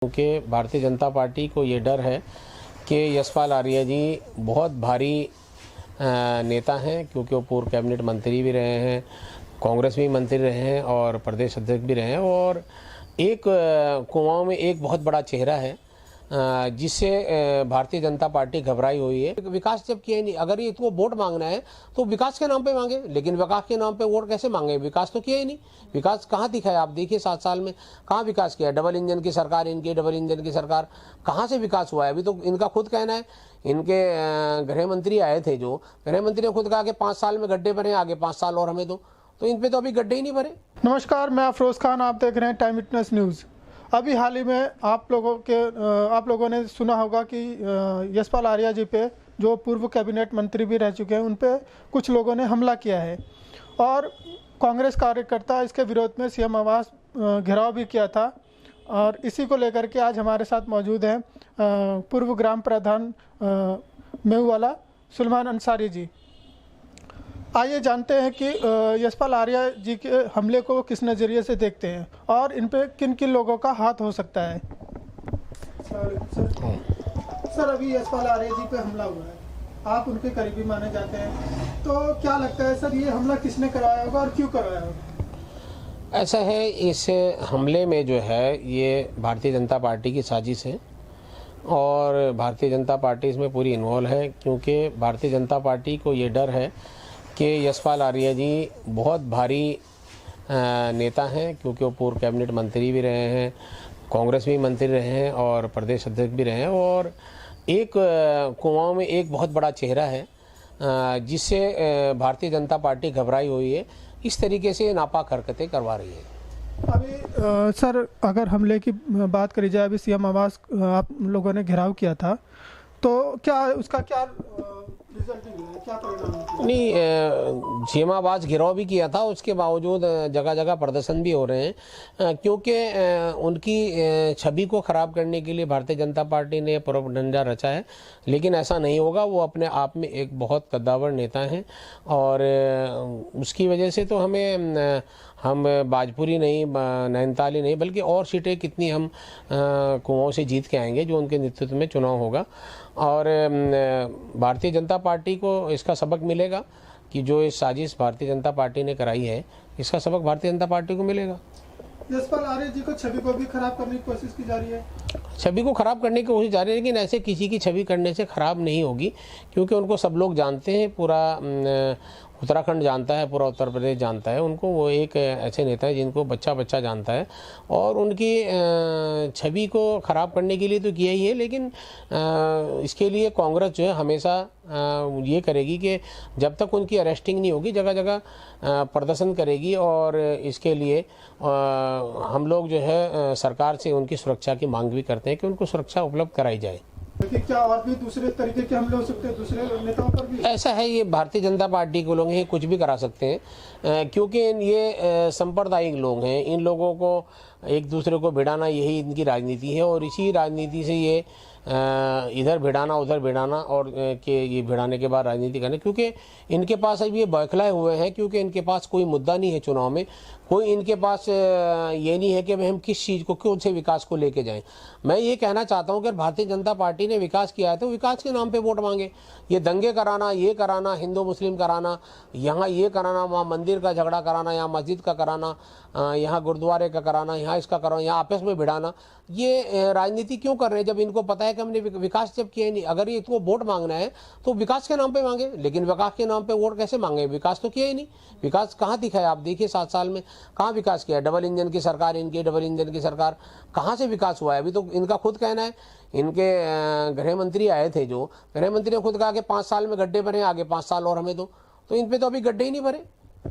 क्योंकि भारतीय जनता पार्टी को ये डर है कि यशपाल आर्य जी बहुत भारी नेता हैं, क्योंकि वो पूर्व कैबिनेट मंत्री भी रहे हैं, कांग्रेस में मंत्री रहे हैं और प्रदेश अध्यक्ष भी रहे हैं। और एक कुमाऊं में एक बहुत बड़ा चेहरा है जिससे भारतीय जनता पार्टी घबराई हुई है। विकास जब किया ही नहीं, अगर ये इसको वोट मांगना है तो विकास के नाम पे मांगे, लेकिन विकास के नाम पे वोट कैसे मांगे? विकास तो किया ही नहीं। विकास कहाँ दिखा है? आप देखिए 7 साल में कहाँ विकास किया? डबल इंजन की सरकार, इनकी डबल इंजन की सरकार, कहाँ से विकास हुआ है? अभी तो इनका खुद कहना है, इनके गृह मंत्री आए थे, जो गृह मंत्री ने खुद कहा कि 5 साल में गड्ढे भरे, आगे 5 साल और हमें दो। तो इन पे तो अभी गड्ढे ही नहीं भरे। नमस्कार, मैं अफरोज खान, आप देख रहे हैं टाइम विटनेस न्यूज़। अभी हाल ही में आप लोगों ने सुना होगा कि यशपाल आर्य जी पे, जो पूर्व कैबिनेट मंत्री भी रह चुके हैं, उन पे कुछ लोगों ने हमला किया है और कांग्रेस कार्यकर्ता इसके विरोध में सीएम आवास घेराव भी किया था। और इसी को लेकर के आज हमारे साथ मौजूद हैं पूर्व ग्राम प्रधान मेहुवाला सुलेमान अंसारी जी। आइए जानते हैं कि यशपाल आर्य जी के हमले को किस नज़रिए से देखते हैं और इन पे किन किन लोगों का हाथ हो सकता है। सर, अभी यशपाल आर्य जी पे हमला हुआ है, आप उनके करीबी माने जाते हैं, तो क्या लगता है सर, ये हमला किसने करवाया होगा और क्यों करवाया होगा? ऐसा है, इस हमले में जो है ये भारतीय जनता पार्टी की साजिश है और भारतीय जनता पार्टी इसमें पूरी इन्वॉल्व है, क्योंकि भारतीय जनता पार्टी को ये डर है कि यशपाल आर्य जी बहुत भारी नेता हैं, क्योंकि वो पूर्व कैबिनेट मंत्री भी रहे हैं, कांग्रेस में मंत्री रहे हैं और प्रदेश अध्यक्ष भी रहे हैं। और एक कुमाऊं में एक बहुत बड़ा चेहरा है जिससे भारतीय जनता पार्टी घबराई हुई है, इस तरीके से नापाक हरकतें करवा रही है। अभी सर, अगर हमले की बात करी जाए, अभी सीएम आवास आप लोगों ने घेराव किया था, तो क्या उसका क्या रिजल्ट है, क्या परिणाम? नहीं, सीएम आवास घेराव भी किया था, उसके बावजूद जगह जगह प्रदर्शन भी हो रहे हैं, क्योंकि उनकी छवि को ख़राब करने के लिए भारतीय जनता पार्टी ने प्रोपेगेंडा रचा है। लेकिन ऐसा नहीं होगा, वो अपने आप में एक बहुत कद्दावर नेता हैं और उसकी वजह से तो हम बाजपुरी नहीं, नैनीताल नहीं, बल्कि और सीटें कितनी हम कुमाऊं से जीत के आएंगे जो उनके नेतृत्व में चुनाव होगा। और भारतीय जनता पार्टी को इसका सबक मिलेगा कि जो इस साजिश भारतीय जनता पार्टी ने कराई है, इसका सबक भारतीय जनता पार्टी को मिलेगा। यशपाल आर्य जी को छवि को भी खराब करने की कोशिश की जा रही है। छवि को खराब करने की कोशिश जा रही है, लेकिन ऐसे किसी की छवि करने से खराब नहीं होगी, क्योंकि उनको सब लोग जानते हैं, पूरा उत्तराखंड जानता है, पूरा उत्तर प्रदेश जानता है उनको। वो एक ऐसे नेता है जिनको बच्चा बच्चा जानता है और उनकी छवि को खराब करने के लिए तो किया ही है। लेकिन इसके लिए कांग्रेस जो है हमेशा ये करेगी कि जब तक उनकी अरेस्टिंग नहीं होगी, जगह जगह प्रदर्शन करेगी। और इसके लिए हम लोग जो है सरकार से उनकी सुरक्षा की मांग भी करते हैं कि उनको सुरक्षा उपलब्ध कराई जाए। क्या और भी दूसरे तरीके के हमले हो सकते हैं दूसरे नेताओं पर भी? ऐसा है, ये भारतीय जनता पार्टी के लोग हैं, कुछ भी करा सकते हैं, क्योंकि ये सांप्रदायिक लोग हैं। इन लोगों को एक दूसरे को भिड़ाना, यही इनकी राजनीति है और इसी राजनीति से ये इधर भिड़ाना उधर भिड़ाना और कि ये भिड़ाने के बाद राजनीति करने, क्योंकि इनके पास अब ये बौखलाए हुए हैं, क्योंकि इनके पास कोई मुद्दा नहीं है चुनाव में। कोई इनके पास ये नहीं है कि हम किस चीज़ को, कौन से विकास को लेके जाएं। मैं ये कहना चाहता हूं कि भारतीय जनता पार्टी ने विकास किया है तो विकास के नाम पे वोट मांगे। ये दंगे कराना, ये कराना, हिंदू मुस्लिम कराना, यहाँ ये कराना, वहाँ मंदिर का झगड़ा कराना, यहाँ मस्जिद का कराना, यहाँ गुरुद्वारे का कराना, यहाँ इसका कराना, यहाँ आपस में भिड़ाना, ये राजनीति क्यों कर रहे हैं जब इनको पता है कि हमने विकास जब किया ही नहीं? अगर ये इसको वोट मांगना है तो विकास के नाम पे मांगे, लेकिन विकास के नाम पे वोट कैसे मांगे? विकास तो किया ही नहीं। विकास कहाँ दिखा है? आप देखिए 7 साल में कहाँ विकास किया? डबल इंजन की सरकार, इनकी डबल इंजन की सरकार, कहाँ से विकास हुआ है? अभी तो इनका खुद कहना है, इनके गृह मंत्री आए थे, जो गृह मंत्री ने खुद कहा कि 5 साल में गड्ढे भरे, आगे 5 साल और हमें दो। तो इन पे तो अभी गड्ढे ही नहीं भरे।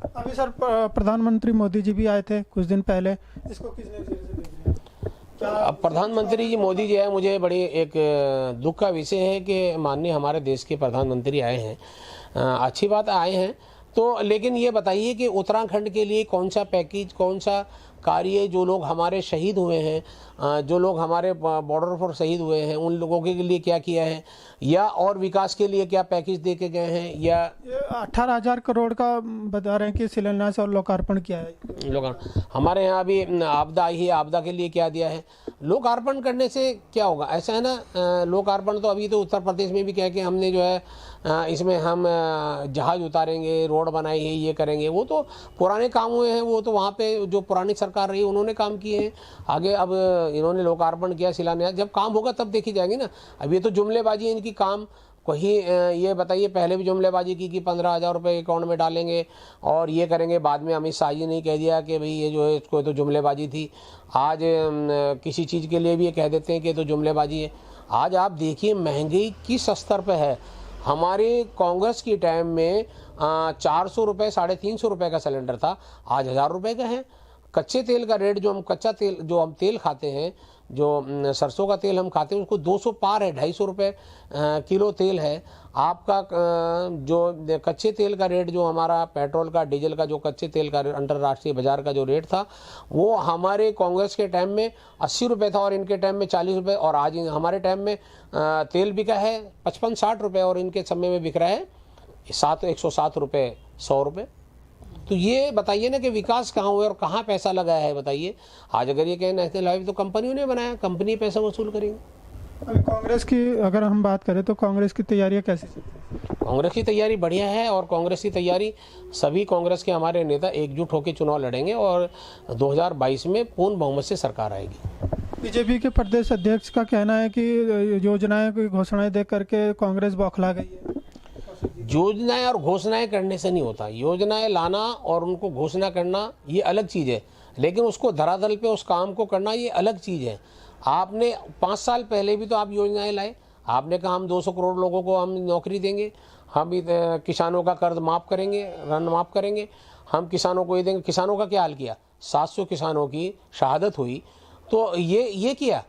अभी सर, प्रधानमंत्री मोदी जी भी आए थे कुछ दिन पहले, इसको किस नजरिए से देख रहे हैं? अब प्रधानमंत्री जी मोदी जी है, मुझे बड़ी एक दुख का विषय है कि माननीय हमारे देश के प्रधानमंत्री आए हैं, अच्छी बात आए हैं तो। लेकिन ये बताइए कि उत्तराखंड के लिए कौन सा पैकेज, कौन सा कार्य जो लोग हमारे शहीद हुए हैं, जो लोग हमारे बॉर्डर पर शहीद हुए हैं, उन लोगों के लिए क्या किया है, या और विकास के लिए क्या पैकेज दे के गए हैं, या 18,000 करोड़ का बता रहे हैं कि शिलान्यास और लोकार्पण किया है। लोग हमारे यहाँ अभी आपदा आई है, आपदा के लिए क्या दिया है। लोकार्पण करने से क्या होगा, ऐसा है ना, लोकार्पण तो अभी तो उत्तर प्रदेश में भी कह के हमने जो है इसमें हम जहाज उतारेंगे, रोड बनाई है, ये करेंगे, वो तो पुराने काम हुए हैं, वो तो वहाँ पे जो पुरानी सरकार रही उन्होंने काम किए हैं। आगे अब इन्होंने लोकार्पण किया, शिलान्यास, जब काम होगा तब देखी जाएगी ना। अब ये तो जुमलेबाजी है इनकी, काम कहीं ये बताइए, पहले भी जुमलेबाजी की कि 15,000 रुपये अकाउंट में डालेंगे और ये करेंगे, बाद में अमित शाह जी ने कह दिया कि भाई ये जो है इसको तो जुमलेबाजी थी। आज किसी चीज़ के लिए भी ये कह देते हैं कि तो जुमलेबाजी है। आज आप देखिए महंगाई किस स्तर पे है। हमारे कांग्रेस की टाइम में 400 रुपये, 350 रुपये का सिलेंडर था, आज 1000 रुपये का है। कच्चे तेल का रेट, जो हम कच्चा तेल, जो हम तेल खाते हैं, जो सरसों का तेल हम खाते हैं, उसको 200 पार है, 250 रुपये किलो तेल है। आपका जो कच्चे तेल का रेट, जो हमारा पेट्रोल का, डीजल का, जो कच्चे तेल का अंतर्राष्ट्रीय बाजार का जो रेट था, वो हमारे कांग्रेस के टाइम में 80 रुपये था और इनके टाइम में 40 रुपये, और आज हमारे टाइम में तेल बिका है 55-60 रुपये और इनके समय में बिक रहा है 107 रुपये, 100 रुपये। तो ये बताइए ना कि विकास कहाँ हुआ और कहाँ पैसा लगाया है, बताइए। आज अगर ये कहें नेशनल हाईवे, तो कंपनियों ने बनाया, कंपनी पैसा वसूल करेंगे। अभी कांग्रेस की अगर हम बात करें तो कांग्रेस की तैयारियां कैसी चल रही हैं? कांग्रेस की तैयारी बढ़िया है, और कांग्रेस की तैयारी, सभी कांग्रेस के हमारे नेता एकजुट होकर चुनाव लड़ेंगे और 2022 में पूर्ण बहुमत से सरकार आएगी। बीजेपी के प्रदेश अध्यक्ष का कहना है कि योजनाएं की घोषणाएं देख करके कांग्रेस बौखला गई है। योजनाएं और घोषणाएं करने से नहीं होता। योजनाएं लाना और उनको घोषणा करना ये अलग चीज़ है, लेकिन उसको धरातल पे उस काम को करना ये अलग चीज़ है। आपने 5 साल पहले भी तो आप योजनाएं लाए, आपने कहा हम 200 करोड़ लोगों को हम नौकरी देंगे, हम किसानों का कर्ज माफ़ करेंगे, ऋण माफ़ करेंगे, हम किसानों को ये देंगे। किसानों का क्या हाल किया, 700 किसानों की शहादत हुई। तो ये किया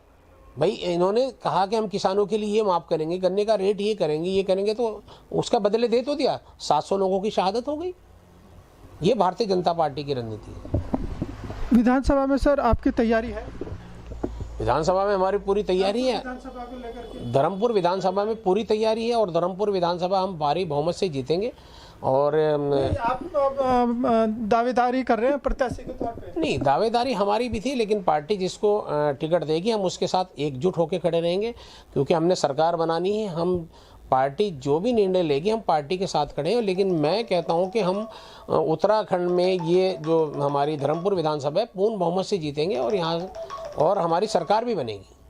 भाई, इन्होंने कहा कि हम किसानों के लिए ये माफ़ करेंगे, गन्ने का रेट ये करेंगे, तो उसका बदले दे तो दिया, 700 लोगों की शहादत हो गई। ये भारतीय जनता पार्टी की रणनीति है। विधानसभा में सर आपकी तैयारी है? विधानसभा में हमारी पूरी तैयारी है। विधानसभा को लेकर धर्मपुर विधानसभा में पूरी तैयारी है, और धर्मपुर विधानसभा हम भारी बहुमत से जीतेंगे। और आप दावेदारी कर रहे हैं प्रत्याशी के तौर पे? नहीं, दावेदारी हमारी भी थी, लेकिन पार्टी जिसको टिकट देगी हम उसके साथ एकजुट होकर खड़े रहेंगे, क्योंकि हमने सरकार बनानी है। हम पार्टी जो भी निर्णय लेगी हम पार्टी के साथ खड़े हैं। लेकिन मैं कहता हूं कि हम उत्तराखंड में ये जो हमारी धर्मपुर विधानसभा है पूर्ण बहुमत से जीतेंगे, और यहाँ और हमारी सरकार भी बनेगी।